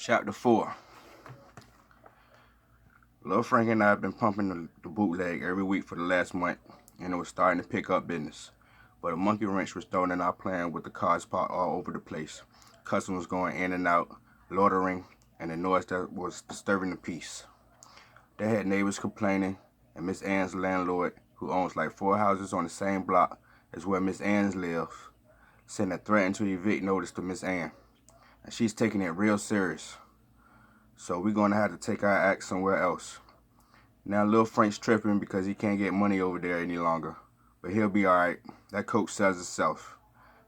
Chapter 4. Lil Frank and I have been pumping the bootleg every week for the last month, and it was starting to pick up business. But a monkey wrench was thrown in our plan with the cars parked all over the place, customers going in and out, loitering, and the noise that was disturbing the peace. They had neighbors complaining, and Miss Ann's landlord, who owns like 4 houses on the same block as where Miss Ann's lives, sent a threaten to evict notice to Miss Ann, and she's taking it real serious. So we're going to have to take our act somewhere else. Now Lil Frank's tripping because he can't get money over there any longer. But he'll be alright. That coke sells itself.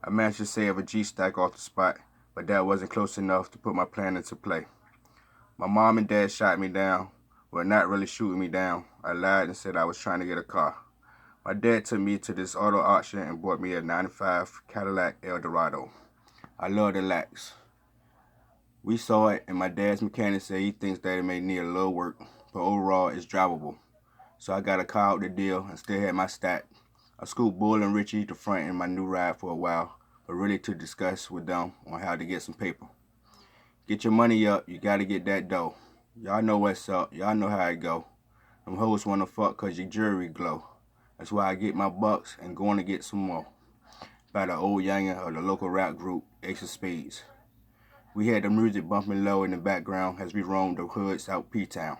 I managed to save a G-stack off the spot, but that wasn't close enough to put my plan into play. My mom and dad shot me down. Well, not really shooting me down. I lied and said I was trying to get a car. My dad took me to this auto auction and bought me a 95 Cadillac Eldorado. I love the lax. We saw it, and my dad's mechanic said he thinks that it may need a little work, but overall it's drivable. So I got a car out the deal and still had my stack. I scooped Bull and Richie to front in my new ride for a while, but really to discuss with them on how to get some paper. Get your money up, you gotta get that dough. Y'all know what's up, y'all know how it go. Them hoes wanna fuck cause your jewelry glow. That's why I get my bucks and going to get some more. By the old youngin' of the local rap group, Ace of Spades. We had the music bumping low in the background as we roamed the hoods out P-Town.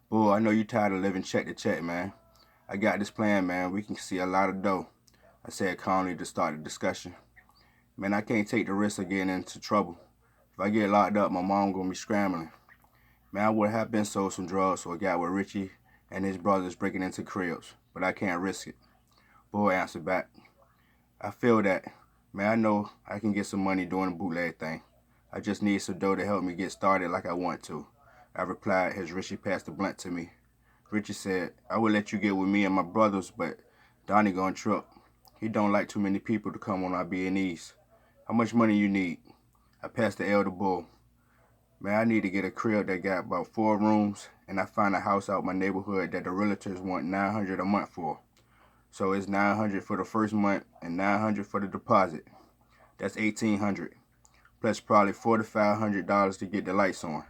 Boy, I know you tired of living check to check, man. I got this plan, man. We can see a lot of dough, I said calmly to start the discussion. Man, I can't take the risk of getting into trouble. If I get locked up, my mom gonna be scrambling. Man, I would have been sold some drugs or got with Richie and his brothers breaking into cribs, but I can't risk it. Boy answered back. I feel that. Man, I know I can get some money doing the bootleg thing. I just need some dough to help me get started like I want to, I replied as Richie passed the blunt to me. Richie said, I would let you get with me and my brothers, but Donnie gonna trip. He don't like too many people to come on our B&Es. How much money you need? I passed the L to Bull. Man, I need to get a crib that got about 4 rooms, and I found a house out my neighborhood that the realtors want $900 a month for. So it's $900 for the first month and $900 for the deposit. That's $1,800. Plus probably $400 to $500 to get the lights on.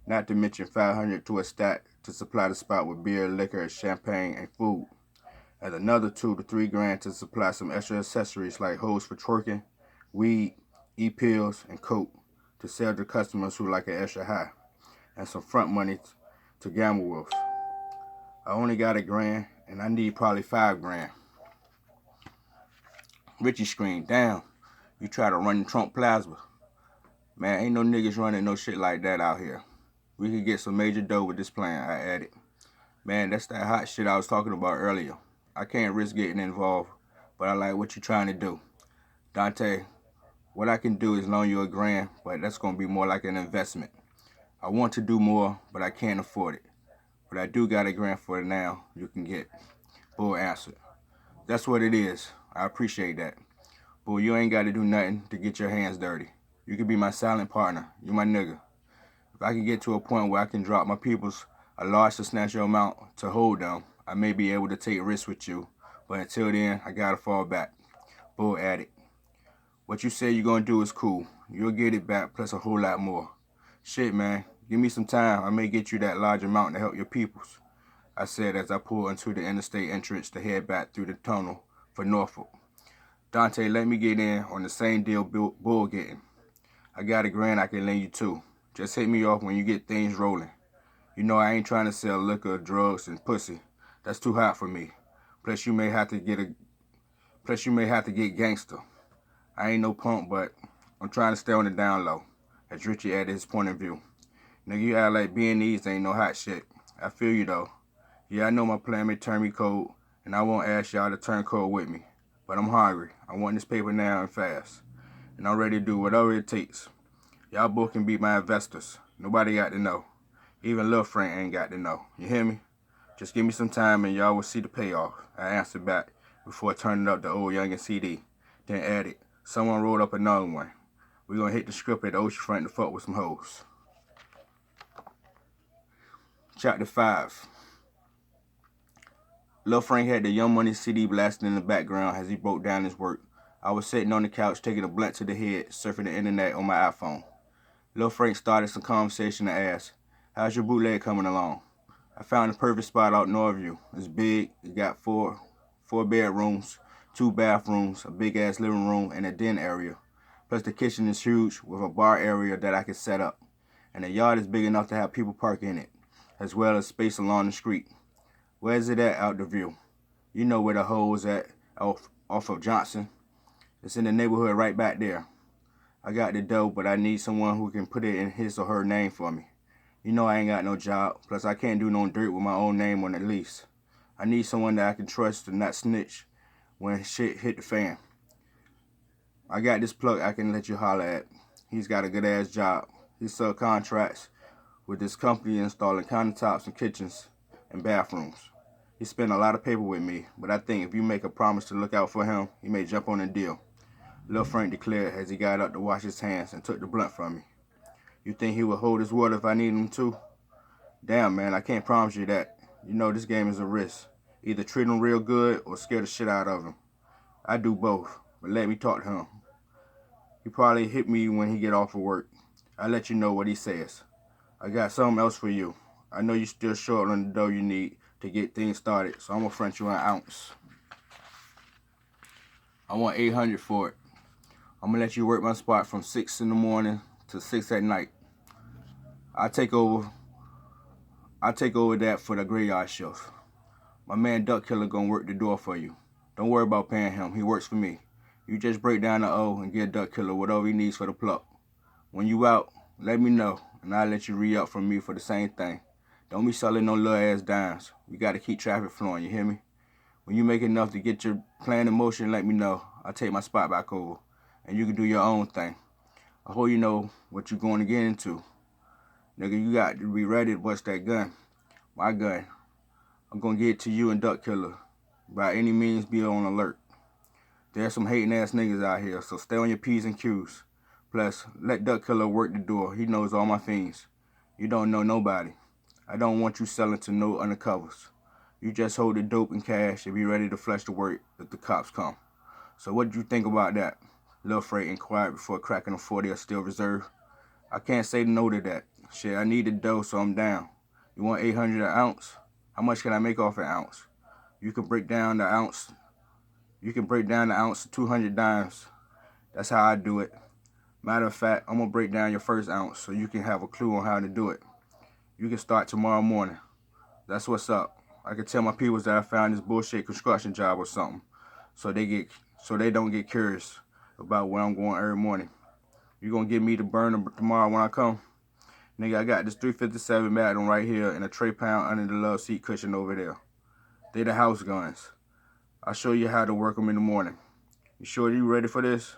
Not to mention $500 to a stack to supply the spot with beer, liquor, champagne, and food. And another $2 to $3 grand to supply some extra accessories like hose for twerking, weed, e-pills, and coke to sell to customers who like an extra high. And some front money to gamble with. I only got $1 grand, and I need probably $5 grand. Richie screamed, damn, you try to run Trump Plaza. Man, ain't no niggas running no shit like that out here. We could get some major dough with this plan, I added. Man, that's that hot shit I was talking about earlier. I can't risk getting involved, but I like what you're trying to do. Dante, what I can do is loan you $1 grand, but that's going to be more like an investment. I want to do more, but I can't afford it. But I do got $1 grand for it now you can get. Bull answered. That's what it is. I appreciate that. Bull, you ain't got to do nothing to get your hands dirty. You can be my silent partner. You my nigga. If I can get to a point where I can drop my peoples a large substantial amount to hold them, I may be able to take risks with you. But until then, I gotta fall back. Bull added. What you say you're gonna do is cool. You'll get it back plus a whole lot more. Shit, man. Give me some time. I may get you that large amount to help your peoples, I said as I pulled into the interstate entrance to head back through the tunnel for Norfolk. Dante, let me get in on the same deal Bull getting. I got $1 grand I can lend you too. Just hit me off when you get things rolling. You know I ain't trying to sell liquor, drugs, and pussy. That's too hot for me. Plus you may have to get gangster. I ain't no punk, but I'm trying to stay on the down low. As Richie added his point of view. Nigga, you act like B&Es ain't no hot shit. I feel you though. Yeah, I know my plan may turn me cold, and I won't ask y'all to turn cold with me. But I'm hungry. I want this paper now and fast. And I'm ready to do whatever it takes. Y'all both can be my investors. Nobody got to know. Even Lil Frank ain't got to know. You hear me? Just give me some time and y'all will see the payoff. I answered back before turning up the old youngin' CD. Then added, someone rolled up another one. We gonna hit the strip at the oceanfront to fuck with some hoes. Chapter 5. Lil Frank had the Young Money CD blasting in the background as he broke down his work. I was sitting on the couch taking a blunt to the head, surfing the internet on my iPhone. Lil Frank started some conversation and asked, "How's your bootleg coming along?" I found the perfect spot out north of you. It's big. It got four bedrooms, 2 bathrooms, a big ass living room, and a den area. Plus the kitchen is huge with a bar area that I can set up. And the yard is big enough to have people park in it, as well as space along the street. Where is it at out the view? You know where the hole is at, off of Johnson. It's in the neighborhood right back there. I got the dough, but I need someone who can put it in his or her name for me. You know I ain't got no job, plus I can't do no dirt with my own name on the lease. I need someone that I can trust to not snitch when shit hit the fan. I got this plug I can let you holler at. He's got a good ass job. He subcontracts with this company installing countertops and kitchens and bathrooms. He spent a lot of paper with me, but I think if you make a promise to look out for him, he may jump on the deal. Lil Frank declared as he got up to wash his hands and took the blunt from me. You think he would hold his water if I need him to? Damn, man, I can't promise you that. You know this game is a risk. Either treat him real good or scare the shit out of him. I do both, but let me talk to him. He probably hit me when he get off of work. I'll let you know what he says. I got something else for you. I know you're still short on the dough you need to get things started, so I'm gonna front you an ounce. I want 800 for it. I'm gonna let you work my spot from 6 in the morning to 6 at night. I take over that for the graveyard shift. My man Duck Killer gonna work the door for you. Don't worry about paying him. He works for me. You just break down the O and give Duck Killer whatever he needs for the pluck. When you out, let me know, and I'll let you re-up from me for the same thing. Don't be selling no little ass dimes. We gotta keep traffic flowing, you hear me? When you make enough to get your plan in motion, let me know. I'll take my spot back over, and you can do your own thing. I hope you know what you're going to get into. Nigga, you got to be ready to bust that gun. My gun. I'm going to get it to you and Duck Killer. By any means, be on alert. There's some hating ass niggas out here, so stay on your P's and Q's. Plus, let Duck Killer work the door. He knows all my fiends. You don't know nobody. I don't want you selling to no undercovers. You just hold the dope and cash and be ready to flush the work if the cops come. So what do you think about that? Lil Frank inquired before cracking a 40 or still reserved. I can't say no to that. Shit, I need the dough, so I'm down. You want 800 an ounce? How much can I make off an ounce? You can break down the ounce to 200 dimes. That's how I do it. Matter of fact, I'm gonna break down your first ounce so you can have a clue on how to do it. You can start tomorrow morning. That's what's up. I can tell my people that I found this bullshit construction job or something, so they don't get curious about where I'm going every morning. You gonna give me the burner tomorrow when I come? Nigga, I got this 357 Magnum right here and a tray pound under the love seat cushion over there. They the house guns. I'll show you how to work them in the morning. You sure you ready for this?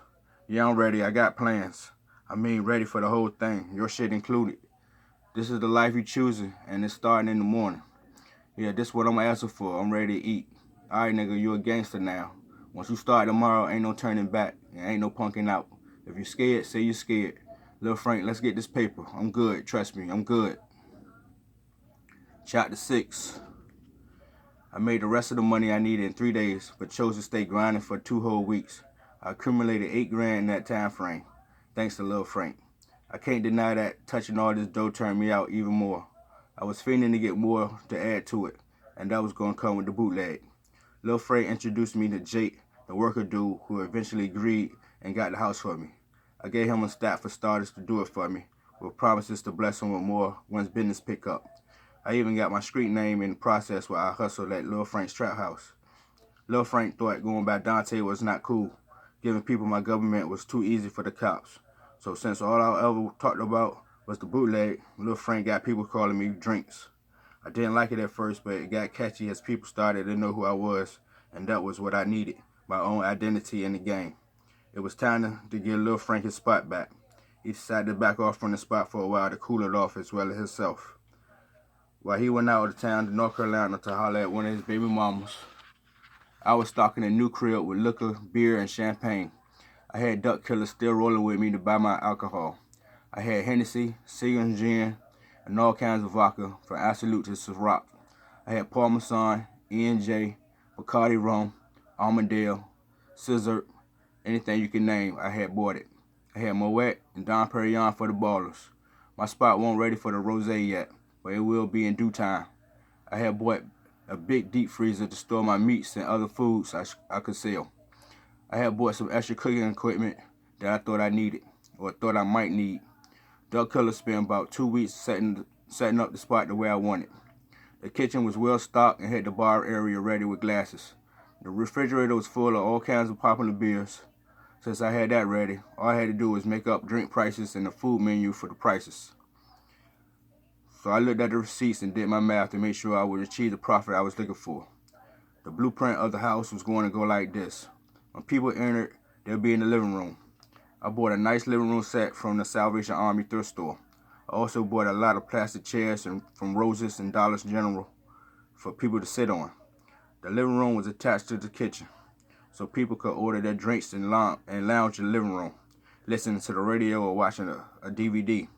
Yeah, I'm ready. I got plans. I mean, ready for the whole thing, your shit included. This is the life you choosing, and it's starting in the morning. Yeah, this is what I'm asking for. I'm ready to eat. Alright, nigga, you a gangster now. Once you start tomorrow, ain't no turning back. And ain't no punking out. If you're scared, say you're scared. Lil Frank, let's get this paper. I'm good. Trust me, I'm good. Chapter 6. I made the rest of the money I needed in 3 days, but chose to stay grinding for 2 whole weeks. I accumulated $8 grand in that time frame, thanks to Lil Frank. I can't deny that touching all this dough turned me out even more. I was fiending to get more to add to it, and that was going to come with the bootleg. Lil Frank introduced me to Jake, the worker dude, who eventually agreed and got the house for me. I gave him a stack for starters to do it for me, with promises to bless him with more once business pick up. I even got my street name in the process while I hustled at Lil Frank's trap house. Lil Frank thought going by Dante was not cool. Giving people my government was too easy for the cops. So since all I ever talked about was the bootleg, Lil Frank got people calling me Drinks. I didn't like it at first, but it got catchy as people started to know who I was, and that was what I needed, my own identity in the game. It was time to give Lil Frank his spot back. He decided to back off from the spot for a while to cool it off as well as himself. While he went out of town to North Carolina to holler at one of his baby mamas, I was stocking a new crib with liquor, beer, and champagne. I had Duck Killer still rolling with me to buy my alcohol. I had Hennessy, Seagram Gin, and all kinds of vodka, from Absolute to Ciroc. I had Parmesan, E&J, Bacardi Rum, Armadale, Scissor, anything you can name, I had bought it. I had Moet, and Dom Perignon for the ballers. My spot won't ready for the rosé yet, but it will be in due time. I had bought a big deep freezer to store my meats and other foods I could sell. I had bought some extra cooking equipment that I thought I needed, or thought I might need. Doug Keller spent about 2 weeks setting up the spot the way I wanted. The kitchen was well stocked and had the bar area ready with glasses. The refrigerator was full of all kinds of popular beers. Since I had that ready, all I had to do was make up drink prices and the food menu for the prices. So I looked at the receipts and did my math to make sure I would achieve the profit I was looking for. The blueprint of the house was going to go like this. When people entered, they'll be in the living room. I bought a nice living room set from the Salvation Army thrift store. I also bought a lot of plastic chairs from Roses and Dollar General for people to sit on. The living room was attached to the kitchen, so people could order their drinks and lounge in the living room, listening to the radio or watching a DVD.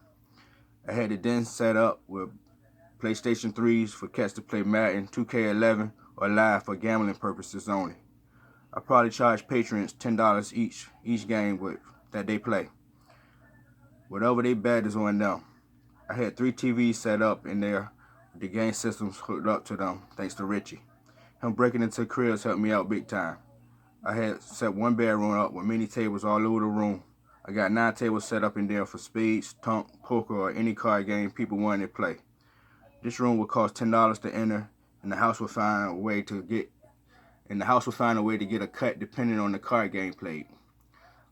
I had it then set up with PlayStation 3s for cats to play Madden 2K11 or live for gambling purposes only. I probably charged patrons $10 each game that they play. Whatever they bet is on them. I had 3 TVs set up in there with the game systems hooked up to them, thanks to Richie. Him breaking into cribs helped me out big time. I had set 1 bedroom up with many tables all over the room. I got 9 tables set up in there for spades, trump, poker, or any card game people wanted to play. This room would cost $10 to enter, and the house would find a way to get a cut depending on the card game played.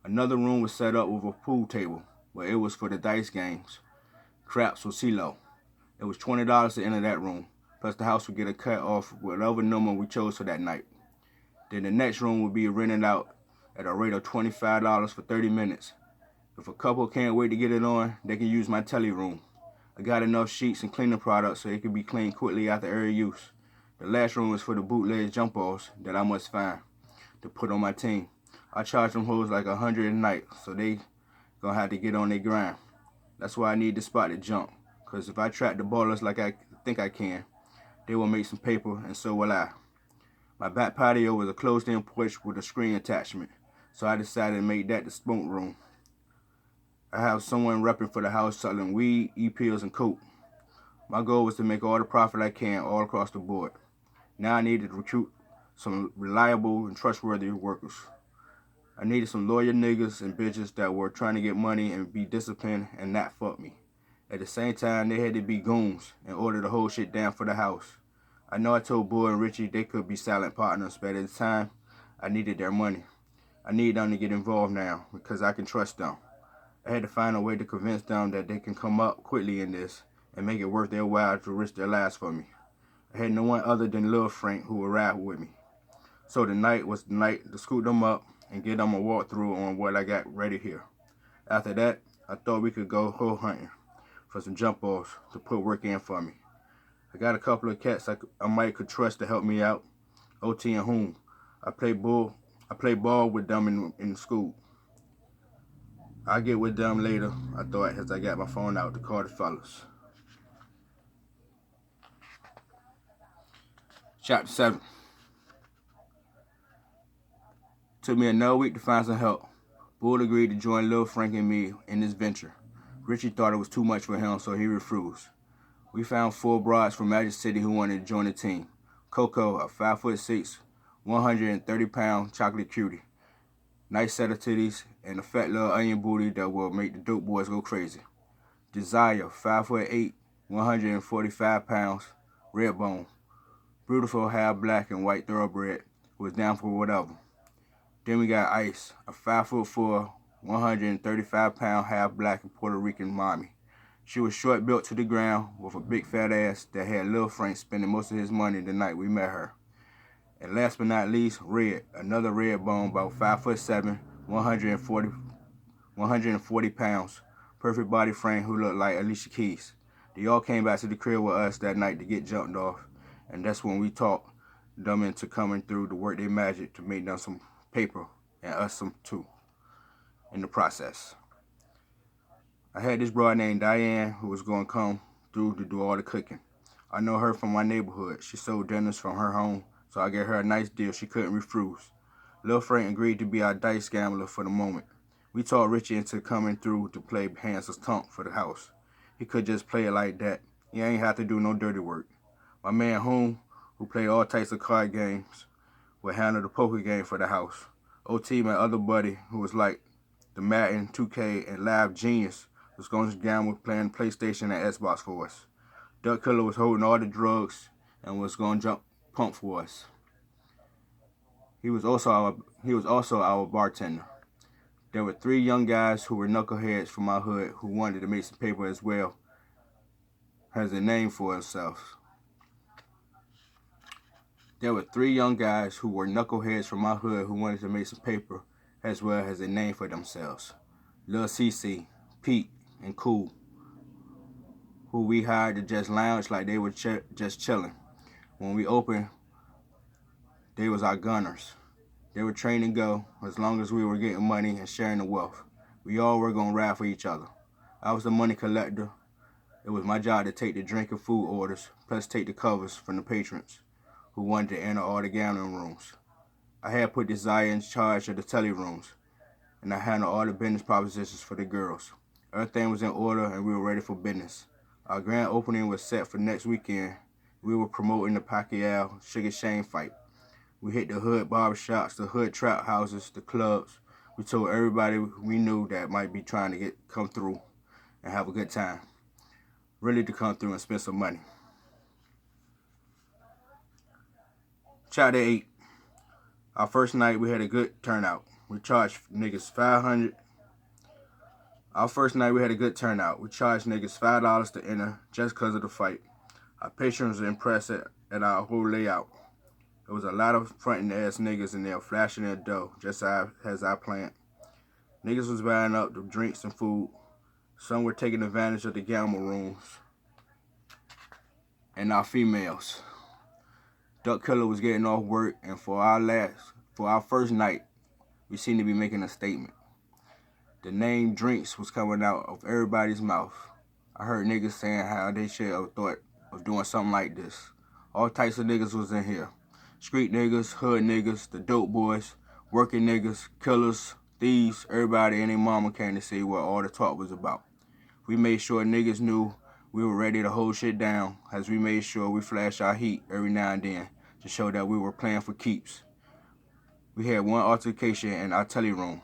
Another room was set up with a pool table, but it was for the dice games, craps or CeeLo. It was $20 to enter that room, plus the house would get a cut off whatever number we chose for that night. Then the next room would be rented out at a rate of $25 for 30 minutes. If a couple can't wait to get it on, they can use my telly room. I got enough sheets and cleaning products so it can be cleaned quickly after every use. The last room is for the bootleg jump offs that I must find to put on my team. I charge them hoes like $100 a night, so they gonna have to get on their grind. That's why I need the spot to jump, cause if I track the ballers like I think I can, they will make some paper and so will I. My back patio was a closed-in porch with a screen attachment, so I decided to make that the smoke room. I have someone repping for the house selling weed, e-pills, and coke. My goal was to make all the profit I can all across the board. Now I needed to recruit some reliable and trustworthy workers. I needed some loyal niggas and bitches that were trying to get money and be disciplined and not fuck me. At the same time, they had to be goons in order to hold shit down for the house. I know I told Bull and Richie they could be silent partners, but at the time, I needed their money. I need them to get involved now because I can trust them. I had to find a way to convince them that they can come up quickly in this and make it worth their while to risk their lives for me. I had no one other than Lil Frank who would ride with me. So tonight was the night to scoop them up and give them a walkthrough on what I got ready here. After that, I thought we could go hoe hunting for some jump offs to put work in for me. I got a couple of cats I might could trust to help me out. OT and Hoom. I play ball with them in school. I'll get with them later, I thought, as I got my phone out to call the fellas. Chapter 7. Took me another week to find some help. Bull agreed to join Lil Frank and me in this venture. Richie thought it was too much for him, so he refused. We found 4 broads from Magic City who wanted to join the team. Coco, a 5'6", 130-pound chocolate cutie. Nice set of titties, and a fat little onion booty that will make the dope boys go crazy. Desire, 5'8", 145 pounds, red bone. Beautiful half black and white thoroughbred who was down for whatever. Then we got Ice, a 5'4", 135-pound half black and Puerto Rican mommy. She was short built to the ground with a big fat ass that had Lil Frank spending most of his money the night we met her. And last but not least, Red, another red bone, about 5'7", 140 pounds, perfect body frame who looked like Alicia Keys. They all came back to the crib with us that night to get jumped off, and that's when we talked them into coming through to work their magic to make them some paper and us some too in the process. I had this broad named Diane who was going to come through to do all the cooking. I know her from my neighborhood. She sold dinners from her home, so I gave her a nice deal she couldn't refuse. Lil Frank agreed to be our dice gambler for the moment. We talked Richie into coming through to play hands of tonk for the house. He could just play it like that. He ain't have to do no dirty work. My man Home, who played all types of card games, would handle the poker game for the house. OT, my other buddy, who was like the Madden, 2K, and Live Genius, was going to gamble playing PlayStation and Xbox for us. Duck Killer was holding all the drugs and was going to pump for us. He was also our bartender. There were 3 young guys who were knuckleheads from my hood who wanted to make some paper as well as a name for themselves. There were 3 young guys who were knuckleheads from my hood who wanted to make some paper as well as a name for themselves. Lil CC, Pete, and Cool, who we hired to just lounge like they were just chilling. When we opened, they was our gunners. They were trained to go as long as we were getting money and sharing the wealth. We all were going to ride for each other. I was the money collector. It was my job to take the drink and food orders, plus take the covers from the patrons who wanted to enter all the gambling rooms. I had put Desire in charge of the telly rooms, and I handled all the business propositions for the girls. Everything was in order, and we were ready for business. Our grand opening was set for next weekend. We were promoting the Pacquiao Sugar Shane fight. We hit the hood barbershops, the hood trap houses, the clubs. We told everybody we knew that might be trying to come through and have a good time. Really to come through and spend some money. Chapter 8. Our first night we had a good turnout. We charged niggas $500. Our first night we had a good turnout. We charged niggas $5 to enter just because of the fight. Our patrons were impressed at our whole layout. There was a lot of fronting ass niggas in there flashing their dough, just as I planned. Niggas was buying up the drinks and food. Some were taking advantage of the gamble rooms and our females. Duck Killer was getting off work, and for our first night, we seemed to be making a statement. The name Drinks was coming out of everybody's mouth. I heard niggas saying how they should have thought of doing something like this. All types of niggas was in here. Street niggas, hood niggas, the dope boys, working niggas, killers, thieves, everybody and their mama came to see what all the talk was about. We made sure niggas knew we were ready to hold shit down, as we made sure we flashed our heat every now and then to show that we were playing for keeps. We had one altercation in our telly room.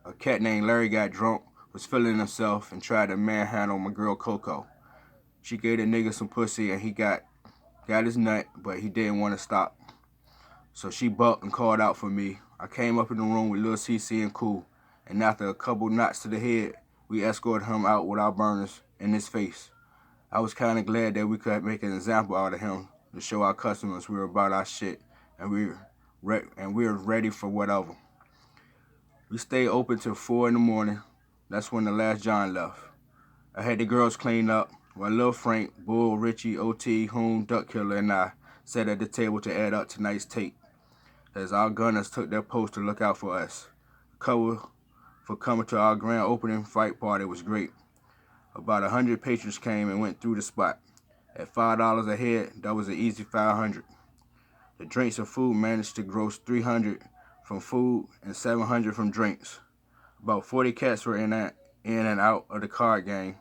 A cat named Larry got drunk, was feeling himself, and tried to manhandle my girl Coco. She gave the nigga some pussy and he got his nut, but he didn't want to stop. So she bucked and called out for me. I came up in the room with Lil CC and Cool, and after a couple knots to the head, we escorted him out with our burners in his face. I was kind of glad that we could make an example out of him to show our customers we were about our shit, and we were ready for whatever. We stayed open till 4 in the morning. That's when the last John left. I had the girls clean up while Lil Frank, Bull, Richie, OT, Hoon, Duck Killer, and I sat at the table to add up tonight's tape, as our gunners took their post to look out for us. The cover for coming to our grand opening fight party was great. About 100 patrons came and went through the spot. At $5 a head, that was an easy 500. The drinks and food managed to gross $300 from food and $700 from drinks. About 40 cats were in and out of the card game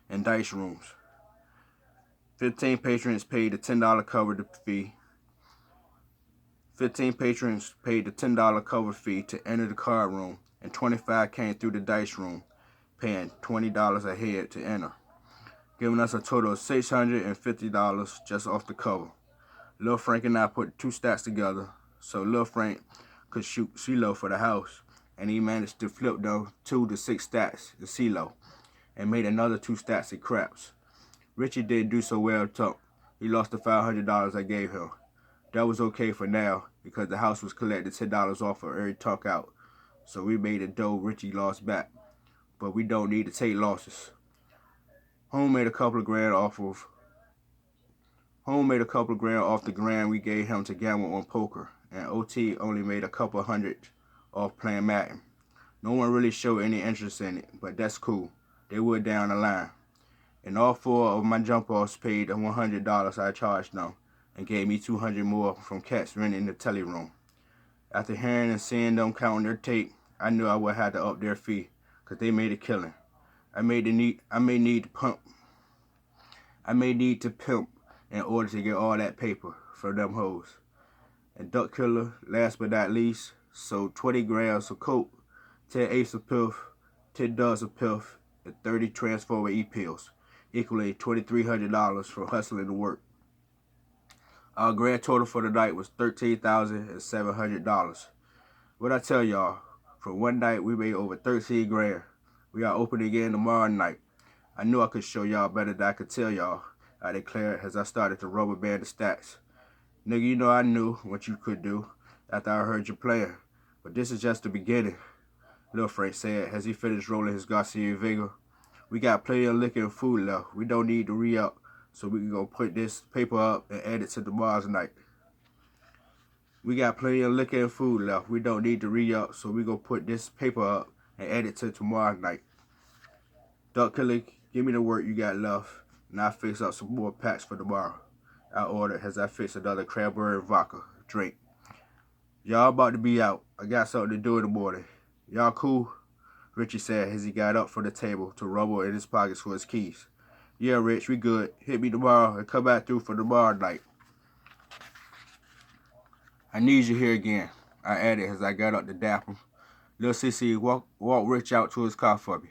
and dice rooms. 15 patrons paid the $10 cover fee. 15 patrons paid the $10 cover fee to enter the card room, and 25 came through the dice room, paying $20 a head to enter, giving us a total of $650 just off the cover. Lil Frank and I put 2 stacks together so Lil Frank could shoot CeeLo for the house, and he managed to flip those 2 to 6 stacks to CeeLo and made another 2 stacks at craps. Richie didn't do so well tough. He lost the $500 I gave him. That was okay for now because the house was collecting $10 off of every talk out, so we made the dough Richie lost back. But we don't need to take losses. Home made a couple of grand off the grand we gave him to gamble on poker, and OT only made a couple hundred off playing Madden. No one really showed any interest in it, but that's cool. They were down the line. And all 4 of my jump-offs paid the $100 I charged them and gave me $200 more from cats renting the telly room. After hearing and seeing them counting their tape, I knew I would have to up their fee, cause they made a killing. I may need to pimp in order to get all that paper for them hoes. And Duck Killer, last but not least, sold 20 grams of coke, 10 eighths of piff, 10 dozen of piff, and 30 transformer E-pills, equaling $2,300 for hustling to work. Our grand total for the night was $13,700. What I tell y'all, for one night we made over 13 grand. We are open again tomorrow night. I knew I could show y'all better than I could tell y'all, I declared as I started to rubber band the stats. Nigga, you know I knew what you could do after I heard your plan, but this is just the beginning, Lil Frank said as he finished rolling his Garcia Vega. We got plenty of liquor and food left. We don't need to re-up, so we can go put this paper up and add it to tomorrow's night. We got plenty of liquor and food left. We don't need to re-up, so we gonna put this paper up and add it to tomorrow's night. Duck Killer, give me the work you got left, and I'll fix up some more packs for tomorrow, I ordered as I fixed another cranberry vodka drink. Y'all about to be out. I got something to do in the morning. Y'all cool? Richie said as he got up from the table to rumble in his pockets for his keys. Yeah, Rich, we good. Hit me tomorrow and come back through for tomorrow night. I need you here again, I added as I got up to dap him. Lil CC, walk Rich out to his car for me.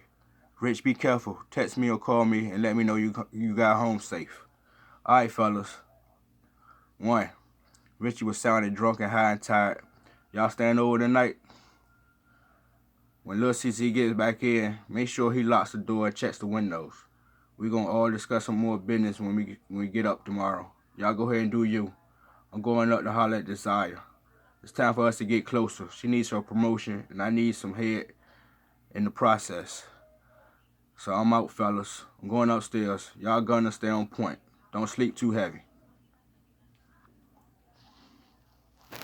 Rich, be careful. Text me or call me and let me know you got home safe. All right, fellas. 1. Richie was sounding drunk and high and tired. Y'all staying over tonight? When Lil CC gets back in, make sure he locks the door and checks the windows. We gonna all discuss some more business when we get up tomorrow. Y'all go ahead and do you. I'm going up to holler at Desire. It's time for us to get closer. She needs her promotion, and I need some head in the process. So I'm out, fellas. I'm going upstairs. Y'all gonna stay on point. Don't sleep too heavy.